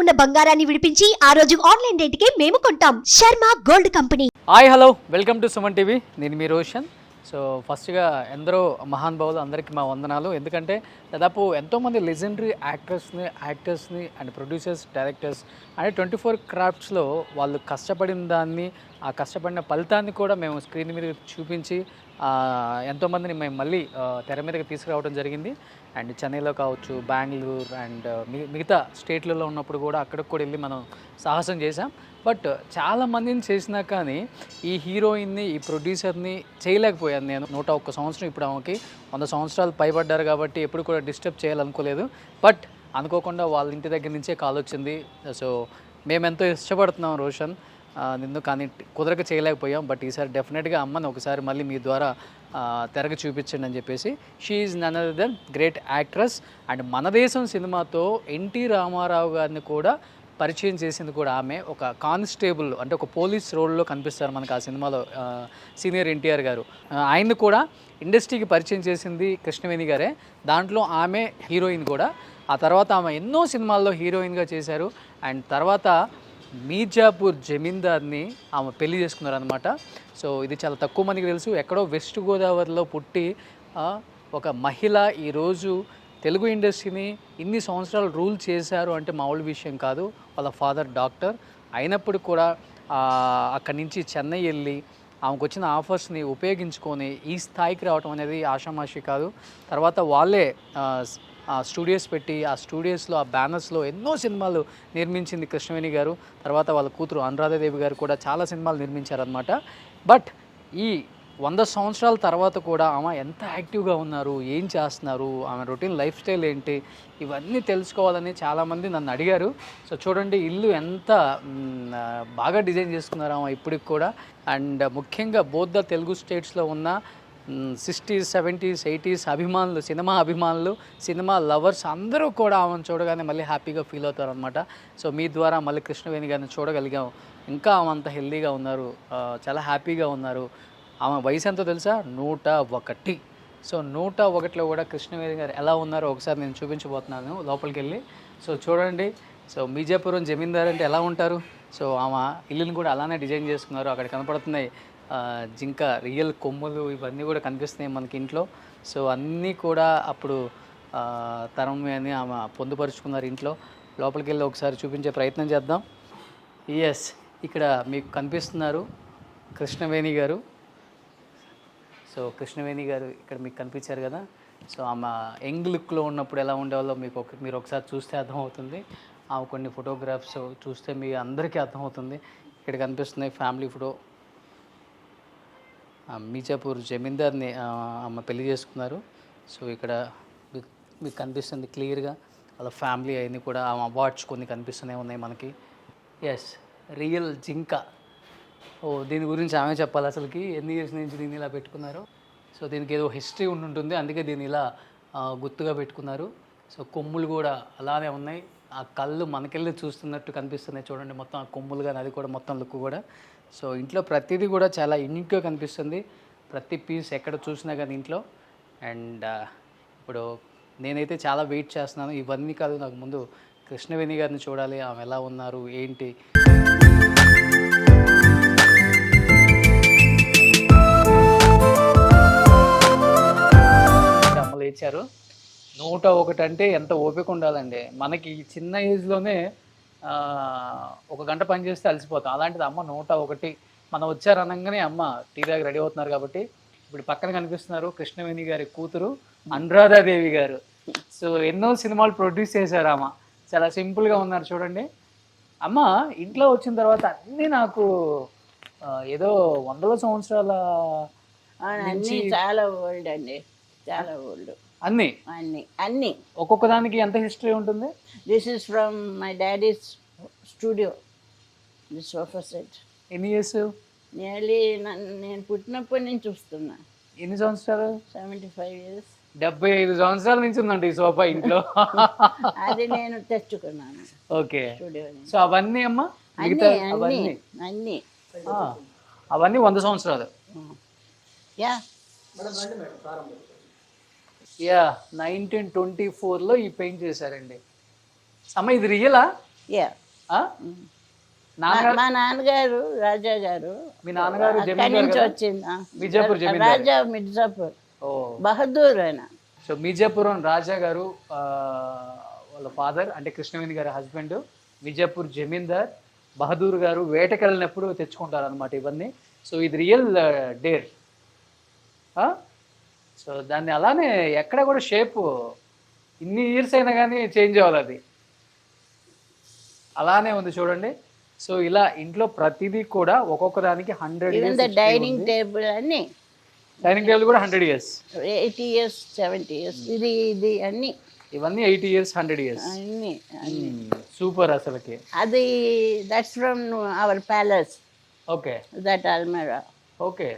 ఉన్న బంగారాన్ని విడిపించి ఆ రోజు ఆన్లైన్ రేటుకే మేము కొంటాం. Sharma gold company. Hi hello, welcome to Suman TV. నేను మీ రోషన్. సో ఫస్ట్గా ఎందరో మహానుభావులు అందరికీ మా వందనాలు. ఎందుకంటే దాదాపు ఎంతోమంది లెజెండరీ యాక్టర్స్ని అండ్ ప్రొడ్యూసర్స్, డైరెక్టర్స్ అంటే 24 క్రాఫ్ట్స్లో వాళ్ళు కష్టపడిన దాన్ని, ఆ కష్టపడిన ఫలితాన్ని కూడా మేము స్క్రీన్ మీద చూపించి ఎంతోమందిని మేము మళ్ళీ తెర మీదకి తీసుకురావడం జరిగింది. అండ్ చెన్నైలో కావచ్చు, బెంగళూరు అండ్ మిగతా స్టేట్లలో ఉన్నప్పుడు కూడా అక్కడికి కూడా వెళ్ళి మనం సాహసం చేసాం. బట్ చాలామందిని చేసినా కానీ ఈ హీరోయిన్ని, ఈ ప్రొడ్యూసర్ని చేయలేకపోయాను నేను. 101 సంవత్సరం ఇప్పుడు ఆమెకి 100 సంవత్సరాలు పైబడ్డారు కాబట్టి ఎప్పుడు కూడా డిస్టర్బ్ చేయాలనుకోలేదు. బట్ అనుకోకుండా వాళ్ళ ఇంటి దగ్గర నుంచే కాల్ వచ్చింది. సో మేమెంతో ఇష్టపడుతున్నాం రోషన్ నిన్ను, కానీ కుదరక చేయలేకపోయాం. బట్ ఈసారి డెఫినెట్గా అమ్మని ఒకసారి మళ్ళీ మీ ద్వారా తెరగ చూపించండి అని చెప్పేసి. She is none other than great actress. అండ్ మన దేశం సినిమాతో ఎన్టీ రామారావు గారిని కూడా పరిచయం చేసింది కూడా ఆమె. ఒక కానిస్టేబుల్ అంటే ఒక పోలీస్ రోల్లో కనిపిస్తారు మనకు ఆ సినిమాలో సీనియర్ ఎన్టీఆర్ గారు. ఆయన్ని కూడా ఇండస్ట్రీకి పరిచయం చేసింది కృష్ణవేణి గారే. దాంట్లో ఆమె హీరోయిన్ కూడా. ఆ తర్వాత ఆమె ఎన్నో సినిమాల్లో హీరోయిన్గా చేశారు. అండ్ తర్వాత మీర్జాపూర్ జమీందార్ని ఆమె పెళ్లి చేసుకున్నారనమాట. సో ఇది చాలా తక్కువ మందికి తెలుసు. ఎక్కడో వెస్ట్ గోదావరిలో పుట్టి ఒక మహిళ ఈరోజు తెలుగు ఇండస్ట్రీని ఇన్ని సంవత్సరాలు రూల్ చేశారు అంటే మామూలు విషయం కాదు. వాళ్ళ ఫాదర్ డాక్టర్ అయినప్పుడు కూడా అక్కడి నుంచి చెన్నై వెళ్ళి ఆమెకు వచ్చిన ఆఫర్స్ని ఉపయోగించుకొని ఈ స్థాయికి రావడం అనేది ఆషామాషి కాదు. తర్వాత వాళ్ళే స్టూడియోస్ పెట్టి ఆ స్టూడియోస్లో, ఆ బ్యానర్స్లో ఎన్నో సినిమాలు నిర్మించింది కృష్ణవేణి గారు. తర్వాత వాళ్ళ కూతురు అనురాధాదేవి గారు కూడా చాలా సినిమాలు నిర్మించారనమాట. బట్ ఈ 100 సంవత్సరాల తర్వాత కూడా ఆమె ఎంత యాక్టివ్గా ఉన్నారు, ఏం చేస్తున్నారు, ఆమె రొటీన్ లైఫ్ స్టైల్ ఏంటి, ఇవన్నీ తెలుసుకోవాలని చాలామంది నన్ను అడిగారు. సో చూడండి ఇల్లు ఎంత బాగా డిజైన్ చేసుకున్నారు ఆమె ఇప్పటికి కూడా. అండ్ ముఖ్యంగా బోత్ ద తెలుగు స్టేట్స్లో ఉన్న 60s, 70s, 80s అభిమానులు, సినిమా అభిమానులు, సినిమా లవర్స్ అందరూ కూడా ఆమెను చూడగానే మళ్ళీ హ్యాపీగా ఫీల్ అవుతారు అనమాట. సో మీ ద్వారా మళ్ళీ కృష్ణవేణి గారిని చూడగలిగాం. ఇంకా ఆమె అంత హెల్దీగా ఉన్నారు, చాలా హ్యాపీగా ఉన్నారు. ఆమె వయసు ఎంతో తెలుసా? 101. సో 101లో కూడా కృష్ణవేణి గారు ఎలా ఉన్నారో ఒకసారి నేను చూపించబోతున్నాను లోపలికి వెళ్ళి. సో చూడండి. సో మీర్జాపురం జమీందార్ అంటే ఎలా ఉంటారు. సో ఆమె ఇల్లుని కూడా అలానే డిజైన్ చేసుకున్నారు. అక్కడ కనపడుతున్నాయి జింక రియల్ కొమ్ములు, ఇవన్నీ కూడా కనిపిస్తున్నాయి మనకి ఇంట్లో. సో అన్నీ కూడా అప్పుడు తరం అని ఆమె పొందుపరుచుకున్నారు ఇంట్లో. లోపలికి వెళ్ళి ఒకసారి చూపించే ప్రయత్నం చేద్దాం. ఎస్, ఇక్కడ మీకు కనిపిస్తున్నారు కృష్ణవేణి గారు. సో కృష్ణవేణి గారు ఇక్కడ మీకు కనిపించారు కదా. సో ఆమె యంగ్ లుక్లో ఉన్నప్పుడు ఎలా ఉండేవాళ్ళో మీరు ఒకసారి చూస్తే అర్థమవుతుంది. ఆమె కొన్ని ఫోటోగ్రాఫ్స్ చూస్తే మీ అందరికీ అర్థమవుతుంది. ఇక్కడ కనిపిస్తున్నాయి ఫ్యామిలీ ఫోటో. మీర్జాపూర్ జమీందార్ని ఆమె పెళ్లి చేసుకున్నారు. సో ఇక్కడ మీకు కనిపిస్తుంది క్లియర్గా వాళ్ళ ఫ్యామిలీ అవన్నీ కూడా. ఆమె అవార్డ్స్ కొన్ని కనిపిస్తూనే ఉన్నాయి మనకి. ఎస్, రియల్ జింక. దీని గురించి ఆమె చెప్పాలి అసలుకి ఎన్ని ఇయర్స్ నుంచి దీన్ని ఇలా పెట్టుకున్నారు. సో దీనికి ఏదో హిస్టరీ ఉంటుంది, అందుకే దీన్ని ఇలా గుర్తుగా పెట్టుకున్నారు. సో కొమ్ములు కూడా అలానే ఉన్నాయి. ఆ కళ్ళు మనకెళ్ళి చూస్తున్నట్టు కనిపిస్తున్నాయి చూడండి, మొత్తం ఆ కొమ్ములు కానీ అది కూడా మొత్తం లుక్ కూడా. సో ఇంట్లో ప్రతిదీ కూడా చాలా యూనిక్గా కనిపిస్తుంది, ప్రతి పీస్ ఎక్కడ చూసినా కానీ ఇంట్లో. అండ్ ఇప్పుడు నేనైతే చాలా వెయిట్ చేస్తున్నాను. ఇవన్నీ కాదు, నాకు ముందు కృష్ణవేణి గారిని చూడాలి, ఆమె ఎలా ఉన్నారు ఏంటి. అమ్మలు ఇచ్చారు. 101 అంటే ఎంత ఓపిక ఉండాలండి మనకి. చిన్న ఏజ్లోనే 1 గంట పని చేస్తే అలసిపోతాం. అలాంటిది అమ్మ 101. మనం వచ్చారనగానే అమ్మ టీ దాకా రెడీ అవుతున్నారు కాబట్టి. ఇప్పుడు పక్కన కనిపిస్తున్నారు కృష్ణవేణి గారి కూతురు అనురాధాదేవి గారు. సో ఎన్నో సినిమాలు ప్రొడ్యూస్ చేశారు ఆమె. చాలా సింపుల్గా ఉన్నారు చూడండి. అమ్మ ఇంట్లో వచ్చిన తర్వాత అన్నీ నాకు ఏదో 100 సంవత్సరాల అన్నీ చాలా ఓల్డ్ అండి, చాలా ఓల్డ్. అన్నీ అన్నీ అన్నీ ఒక్కొక్క దానికి ఎంత హిస్టరీ ఉంటుంది. This is from my daddy's studio, this sofa set. ఎన్ని ఇయర్స్? నియర్లీ నేను పుట్టినప్పటి నుంచి చూస్తున్నా. ఎన్ని సంవత్సరాలు? 75 years. 75 సంవత్సరాల నుంచి ఉందండి ఈ సోఫా ఇంట్లో. అది నేను తెచ్చుకున్నాను. ఓకే. స్టూడియో. సో అవన్నీ అమ్మ అన్నీ అన్నీ అవన్నీ 100 సంవత్సరాలు. యా యా 1924లో ఈ పెయింట్ చేశారండి. అమ్మ ఇది రియలా? యా ఆ? నాన్నగారు మా నాన్నగారు రాజా గారు మీ నాన్నగారు అక్కడి జమీందార్ నుంచి కదా? వచ్చింది మిర్జాపూర్ జమీందార్. రాజా మిర్జాపూర్ ఓ బహదూర్ ఆయన. సో మిర్జాపురం రాజా గారు వాళ్ళ ఫాదర్ అంటే కృష్ణవేణి గారి హస్బెండ్ మిర్జాపూర్ జమీందార్ బహదూర్ గారు వేటకెళ్ళినప్పుడు తెచ్చుకుంటారు అనమాట ఇవన్నీ. సో ఇది రియల్ డేర్. సో దాన్ని అలానే ఎక్కడ కూడా షేప్ ఇన్ని ఇయర్స్ అయినా కానీ చేంజ్ అవ్వాలి, అది అలానే ఉంది చూడండి. సో ఇలా ఇంట్లో ప్రతిదీ కూడా ఒక్కొక్క దానికి 100 ఈవెన్ ద డైనింగ్ టేబుల్ అన్ని డైనింగ్ టేబుల్ కూడా 100 years, 80 years 70 years ఇది అన్ని ఇవన్నీ 80 years 100 years. అన్ని సూపర్ అసలుకి. అది that's from our palace, okay that అల్మెరా. ఓకే.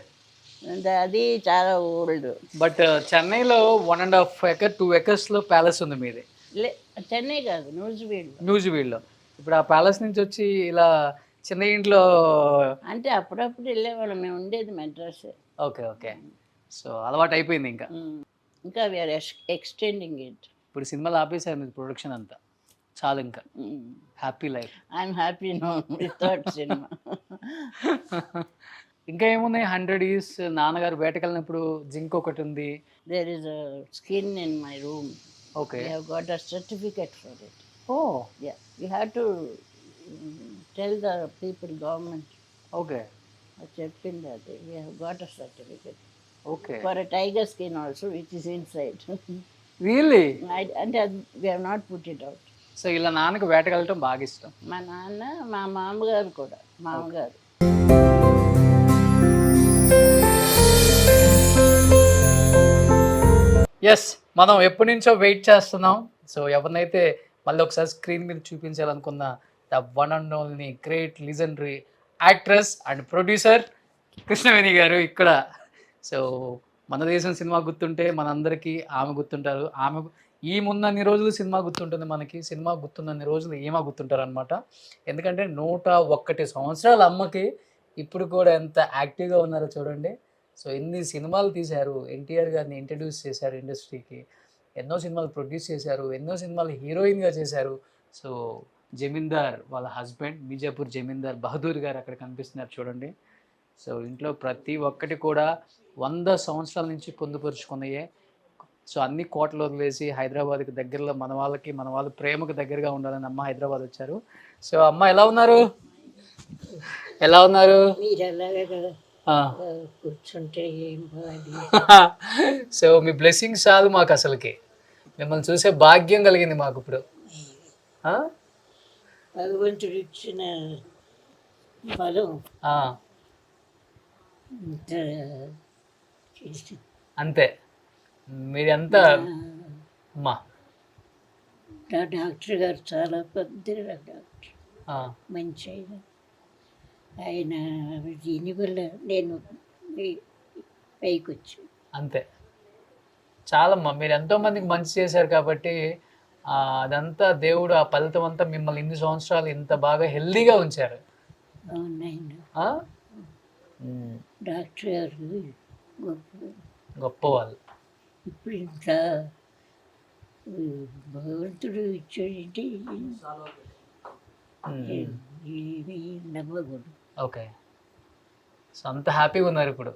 అది చాలా ఓల్డ్. బట్ చెన్నైలో 1.5 acre 2 acres లో ప్యాలెస్ ఉంది మీది. చెన్నై కాదు, న్యూజివీడ్. న్యూజివీడ్లో. ఇప్పుడు ఆ ప్యాలెస్ నుంచి వచ్చి ఇలా చిన్న ఇంట్లో అంటే అప్పుడప్పుడు వెళ్ళేవాళ్ళం, మేము ఉండేది మెడ్రాస్. Okay okay. సో అలవాటు అయిపోయింది ఇంకా. ఇంకా వీఆర్ ఎక్స్టెండింగ్ ఇట్. ఇప్పుడు సినిమాలు ఆపేసారు మీరు ప్రొడక్షన్ అంతా, చాలు ఇంకా happy life. I'm happy no without cinema. ఇంకా ఏమున్నాయి? 100 years నాన్నగారు వేటకెళ్ళినప్పుడు జింక్ ఒకటి ఉంది. There is a skin in my room. Okay. We have got a certificate for it. ఓ Yeah, we have to tell the people, government. Okay చెప్పింది అది. We have got a certificate okay. for a tiger skin also, which is inside. Really? అంటే we have not put it out. So ఇలా నాన్నకు వేటకెళ్ళటం బాగా ఇష్టం. మా నాన్న, మా మామగారు కూడా, మామగారు. ఎస్, మనం ఎప్పటి నుంచో వెయిట్ చేస్తున్నాం. సో ఎవరినైతే మళ్ళీ ఒకసారి స్క్రీన్ మీద చూపించాలనుకున్న the one and only great legendary actress and producer Krishnaveni గారు ఇక్కడ. సో మన దేశం సినిమా గుర్తుంటే మనందరికీ ఆమె గుర్తుంటారు. ఆమె ఈ ముందన్ని రోజులు సినిమా గుర్తుంటుంది మనకి, సినిమా గుర్తున్నన్ని రోజులు ఏమా గుర్తుంటారు అనమాట. ఎందుకంటే 101 సంవత్సరాల అమ్మకి ఇప్పుడు కూడా ఎంత యాక్టివ్గా ఉన్నారో చూడండి. సో ఎన్ని సినిమాలు తీశారు, ఎన్టీఆర్ గారిని ఇంట్రడ్యూస్ చేశారు ఇండస్ట్రీకి, ఎన్నో సినిమాలు ప్రొడ్యూస్ చేశారు, ఎన్నో సినిమాలు హీరోయిన్గా చేశారు. సో జమీందార్ వాళ్ళ హస్బెండ్ మిర్జాపూర్ జమీందార్ బహదూర్ గారు అక్కడ కనిపిస్తున్నారు చూడండి. సో ఇంట్లో ప్రతి ఒక్కటి కూడా 100 సంవత్సరాల నుంచి పొందుపరుచుకున్నాయే. సో అన్ని కోటలు వదిలేసి హైదరాబాద్కి దగ్గరలో మన వాళ్ళ ప్రేమకు దగ్గరగా ఉండాలని అమ్మ హైదరాబాద్ వచ్చారు. సో అమ్మ ఎలా ఉన్నారు? ఎలా ఉన్నారు? కూర్చుంటే సో మీ బ్లెస్సింగ్స్ చాలు మాకు, అసలుకి మిమ్మల్ని చూసే భాగ్యం కలిగింది మాకు ఇప్పుడు. భగవంతుడు ఇచ్చిన ఫలం అంతే. మీరంతా అమ్మా డాక్టర్ గారు చాలా పెద్ద డాక్టర్, మంచి ఆయన దీనివల్ల నేను పైకి వచ్చి. అంతే చాలమ్మా. మీరు ఎంతోమందికి మంచి చేశారు కాబట్టి అదంతా దేవుడు ఆ ఫలితం అంతా మిమ్మల్ని ఇన్ని సంవత్సరాలు ఇంత బాగా హెల్దీగా ఉంచారు. అవునండి. డాక్టర్ గారు గొప్ప వాళ్ళు. ఇప్పుడు ఇంత భగవంతుడు ఇచ్చాడంటే ఏమీ నమ్మకూడదు. ఓకే. సో అంత హ్యాపీగా ఉన్నారు ఇప్పుడు.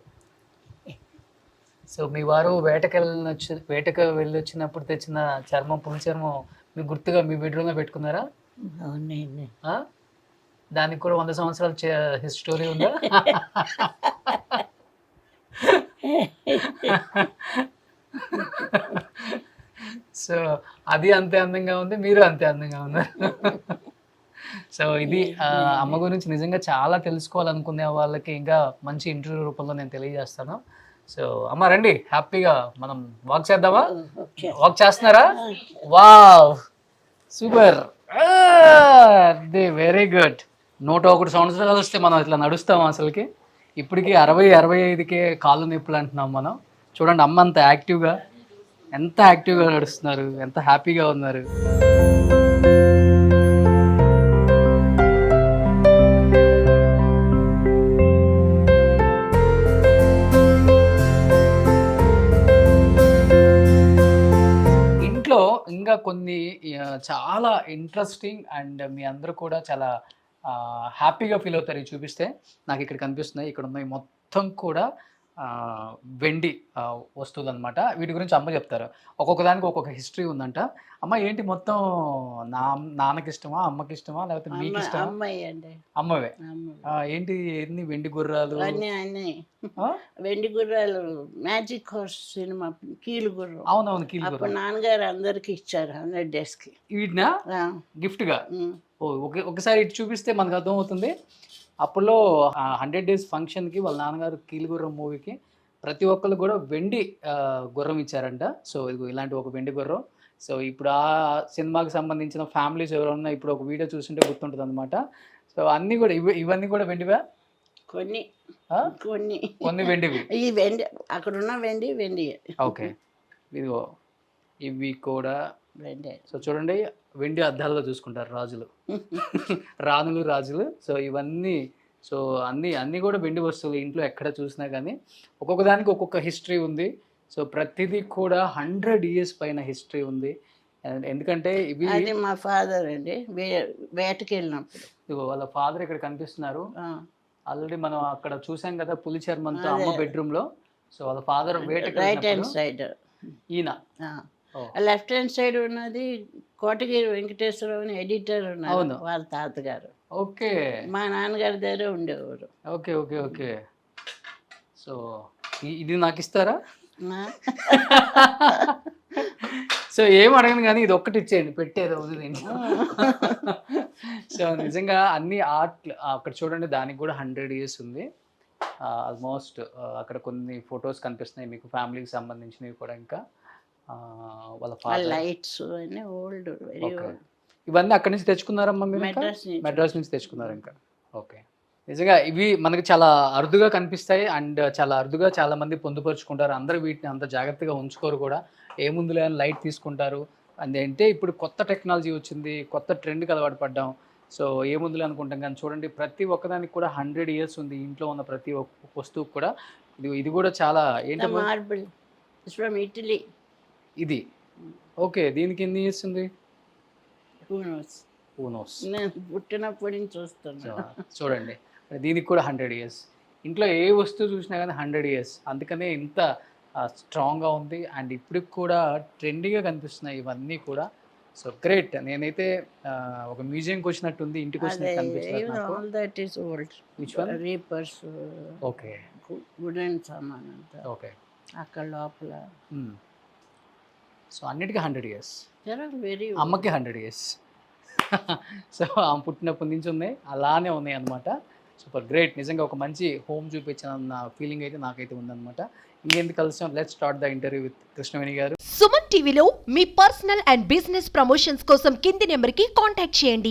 సో మీ వారు వేటకు వెళ్ళి వచ్చినప్పుడు తెచ్చిన చర్మం, పులి చర్మం మీకు గుర్తుగా మీ బెడ్రూమ్లో పెట్టుకున్నారా? అవునండి. దానికి కూడా 100 సంవత్సరాల స్టోరీ ఉందా? సో అది అంతే అందంగా ఉంది, మీరు అంతే అందంగా ఉన్నారు. సో ఇది అమ్మ గురించి నిజంగా చాలా తెలుసుకోవాలనుకునే వాళ్ళకి ఇంకా మంచి ఇంటర్వ్యూ రూపంలో నేను తెలియజేస్తాను. సో అమ్మ రండి, హ్యాపీగా మనం వాక్ చేద్దామా? వాక్ చేస్తున్నారా? Wow, super, very good. 101 సంవత్సరాలు వస్తే మనం ఇట్లా నడుస్తాం అసలుకి. ఇప్పటికీ 60-65కే కాళ్ళు నొప్పులు అంటున్నాం మనం. చూడండి అమ్మ అంత యాక్టివ్గా, ఎంత యాక్టివ్గా నడుస్తున్నారు, ఎంత హ్యాపీగా ఉన్నారు. ఇంట్లో ఇంకా కొన్ని చాలా ఇంట్రెస్టింగ్ అండ్ మీ అందరూ కూడా చాలా హ్యాపీగా ఫీల్ అవుతారు ఇది చూపిస్తే. నాకు ఇక్కడ కనిపిస్తున్నాయి, ఇక్కడ ఉన్నాయి మొత్తం కూడా వెండి వస్తువులు అనమాట. వీటి గురించి అమ్మ చెప్తారు. ఒక్కొక్క దానికి ఒక్కొక్క హిస్టరీ ఉందంట. అమ్మ ఏంటి మొత్తం నాన్నకి ఇష్టమా, అమ్మకి ఇష్టమా, లేకపోతే మీకు ఇష్టమా? అమ్మాయి అండి, అమ్మవే. అమ్మాయి. ఏంటి ఎన్ని వెండి గుర్రాలు? అన్నీ వెండి గుర్రాలు. మ్యాజిక్ హార్స్ సినిమా కీలు గుర్రం. అవునవును, కీలు అప్పుడు గుర్రం. నాన్నగారు అందరికి ఇచ్చారు 100 days కి. వీటినా గిఫ్ట్ గా? ఒకసారి ఇటు చూపిస్తే మనకు అర్థమవుతుంది. అప్పుడులో 100 days ఫంక్షన్కి వాళ్ళ నాన్నగారు కీలుగుర్రం మూవీకి ప్రతి ఒక్కరు కూడా వెండి గుర్రం ఇచ్చారంట. సో ఇది ఇలాంటి ఒక వెండి గుర్రం. సో ఇప్పుడు ఆ సినిమాకి సంబంధించిన ఫ్యామిలీస్ ఎవరైనా ఇప్పుడు ఒక వీడియో చూస్తుంటే గుర్తుంటుంది అనమాట. సో అన్నీ కూడా ఇవన్నీ కూడా వెండివా? కొన్ని కొన్ని కొన్ని వెండివి. ఈ వెండి అక్కడున్న వెండి. ఓకే, ఇదిగో ఇవి కూడా వెండి. సో చూడండి, వెండి అద్దాలలో చూసుకుంటారు రాజులు, రాణులు రాజులు. సో ఇవన్నీ, సో అన్నీ కూడా వెండి వస్తువులు. ఇంట్లో ఎక్కడ చూసినా కానీ ఒక్కొక్క దానికి ఒక్కొక్క హిస్టరీ ఉంది. సో ప్రతిదీ కూడా 100 years పైన హిస్టరీ ఉంది. ఎందుకంటే ఇవి అది మా ఫాదర్ అండి, వేటకి వెళ్ళినప్పుడు. ఇదిగో వాళ్ళ ఫాదర్ ఇక్కడ కనిపిస్తున్నారు. ఆల్రెడీ మనం అక్కడ చూసాం కదా పులి చర్మంతో అమ్మ బెడ్రూమ్ లో. సో వాళ్ళ ఫాదర్ వేటకి రైట్ హ్యాండ్ సైడ్ ఈయన. లెఫ్ట్ హ్యాండ్ సైడ్ ఉన్నది కోటగిరి వెంకటేశ్వరరావు అని ఎడిటర్ ఉన్నారు, వాళ్ళ తాతగారు. ఓకే, మా నాన్నగారి దగ్గర ఉండేవారు. Okay okay okay. సో ఇది నాకు ఇస్తారా? సో ఏం అడగను కానీ ఇది ఒక్కటి ఇచ్చేయండి, పెట్టేది వదిలేండి. సో నిజంగా అన్ని ఆర్ట్ అక్కడ చూడండి, దానికి కూడా 100 years ఉంది ఆల్మోస్ట్. అక్కడ కొన్ని ఫొటోస్ కనిపిస్తున్నాయి మీకు ఫ్యామిలీకి సంబంధించినవి కూడా. ఇంకా వాళ్ళ ఫాదర్ లైట్స్ అన్నీ ఓల్డ్, వెరీ ఓల్డ్. ఇవన్నీ అక్కడి నుంచి తెచ్చుకున్నారమ్మా మీరు? మెడ్రాస్ నుంచి తెచ్చుకున్నారు ఇంకా. ఓకే, నిజంగా ఇవి మనకి చాలా అరుదుగా కనిపిస్తాయి అండ్ చాలా అరుదుగా చాలా మంది పొందుపరుచుకుంటారు. అందరూ వీటిని అంత జాగ్రత్తగా ఉంచుకోరు కూడా. ఏముందులే అని లైట్ తీసుకుంటారు. అంటే ఇప్పుడు కొత్త టెక్నాలజీ వచ్చింది, కొత్త ట్రెండ్కి అలవాటు పడ్డాం. సో ఏముందులే అనుకుంటాం కానీ చూడండి ప్రతి ఒక్కదానికి కూడా 100 years ఉంది. ఇంట్లో ఉన్న ప్రతి ఒక్క వస్తువు కూడా. ఇది కూడా చాలా ఏంటి, మార్బుల్ ఫ్రమ్ ఇటలీ. ఇది ఓకే, దీనికి ఎన్ని ఇయర్స్ ఉంది? నేను పుట్టినప్పటి నుంచి చూస్తున్నా. చూడండి దీనికి కూడా 100 years. ఇంట్లో ఏ వస్తువు చూసినా కానీ 100 years. అందుకనే ఇంత స్ట్రాంగ్గా ఉంది అండ్ ఇప్పుడు కూడా ట్రెండీగా కనిపిస్తున్నాయి ఇవన్నీ కూడా. So great. నేనైతే ఒక మ్యూజియంకి వచ్చినట్టుంది, ఇంటికి వచ్చినట్టు కనిపిస్తుంది. ఓకే, వుడెన్ సామాన్ అంతా ఓకే అక్కడ లోపల. సో అన్నిటికీ 100 years. వెరీ అమ్మకి 100 years. సో ఆమె పుట్టినప్పటి నుంచి ఉన్నాయి, అలానే ఉన్నాయి అనమాట. Super great. నిజంగా ఒక మంచి హోమ్ చూపించిన ఫీలింగ్ అయితే నాకైతే ఉందన్నమాట. ఇంకెందుకు కలిసాం, let's start the interview with Krishnaveni గారు. సుమన్ టీవీలో మీ పర్సనల్ అండ్ బిజినెస్ ప్రమోషన్స్ కోసం కింది నెంబర్కి కాంటాక్ట్ చేయండి.